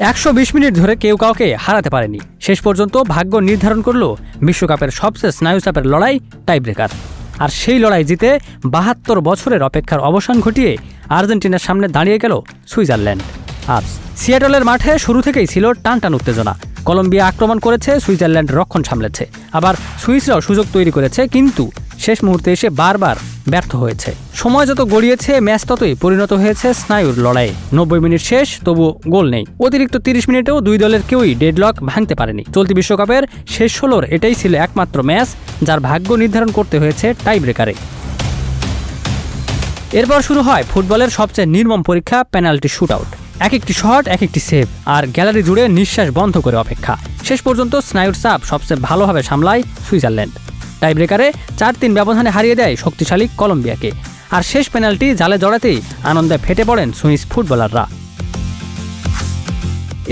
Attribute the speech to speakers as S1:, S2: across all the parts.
S1: 120 minute ধরে কেউ কাউকে হারাতে পারেনি। শেষ পর্যন্ত ভাগ্য নির্ধারণ করল বিশ্বকাপের সবচেয়ে স্নায়ুচাপের লড়াই, টাইব্রেকার। আর সেই লড়াই জিতে 72 বছরের অপেক্ষার অবসান ঘটিয়ে আর্জেন্টিনার সামনে দাঁড়িয়ে গেল সুইজারল্যান্ড। সিয়াটলের মাঠে শুরু থেকেই ছিল টানটান উত্তেজনা। কলম্বিয়া আক্রমণ করেছে, সুইজারল্যান্ড রক্ষণ সামলেছে, আবার সুইসরাও সুযোগ তৈরি করেছে, কিন্তু শেষ মুহূর্তে এসে বারবার ব্যর্থ হয়েছে। সময় যত গড়িয়েছে ম্যাচ ততই পরিণত হয়েছে স্নায়ুর লড়াইয়ে। 90 মিনিট শেষ, তবু গোল নেই। অতিরিক্ত 30 মিনিটেও দুই দলের কেউই ডেডলক ভাঙতে পারেনি। চলতি বিশ্বকাপের শেষ 16-র এটাই ছিল একমাত্র ম্যাচ যার ভাগ্য নির্ধারণ করতে হয়েছে টাইব্রেকারে। এরপর শুরু হয় ফুটবলের সবচেয়ে নির্মম পরীক্ষা, পেনাল্টি শুটআউট। এক একটি শট, এক একটি সেভ, আর গ্যালারি জুড়ে নিঃশ্বাস বন্ধ করে অপেক্ষা। শেষ পর্যন্ত স্নায়ুর চাপ সবচেয়ে ভালোভাবে সামলায় সুইজারল্যান্ড। টাইব্রেকারে 4-3 ব্যবধানে হারিয়ে দেয় শক্তিশালী কলম্বিয়াকে। আর শেষ পেনাল্টি জালে জড়াতেই আনন্দে ফেটে পড়েন সুইস ফুটবলাররা।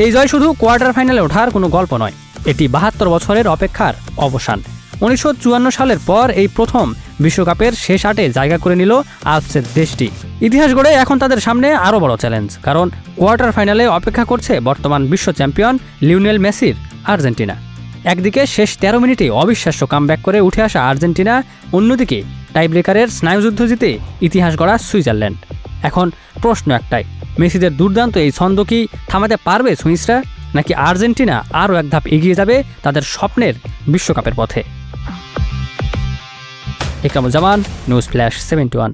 S1: এই জয় শুধু কোয়ার্টার ফাইনালে ওঠার কোনো গল্প নয়, এটি 72 বছরের অপেক্ষার অবসান। 1954 সালের পর এই প্রথম বিশ্বকাপের শেষ 8-এ জায়গা করে নিল আলপসের দেশটি। ইতিহাস গড়ে এখন তাদের সামনে আরও বড় চ্যালেঞ্জ, কারণ কোয়ার্টার ফাইনালে অপেক্ষা করছে বর্তমান বিশ্ব চ্যাম্পিয়ন লিওনেল মেসির আর্জেন্টিনা। একদিকে শেষ 13 মিনিটে অবিশ্বাস্য কামব্যাক করে উঠে আসা আর্জেন্টিনা, অন্যদিকে টাইব্রেকারের স্নায়ুযুদ্ধ জিতে ইতিহাস গড়া সুইজারল্যান্ড। এখন প্রশ্ন একটাই, মেসিদের দুর্দান্ত এই ছন্দ কি থামাতে পারবে সুইসরা, নাকি আর্জেন্টিনা আরও এক ধাপ এগিয়ে যাবে তাদের স্বপ্নের বিশ্বকাপের পথে? Ikramuzzaman, news flash 71।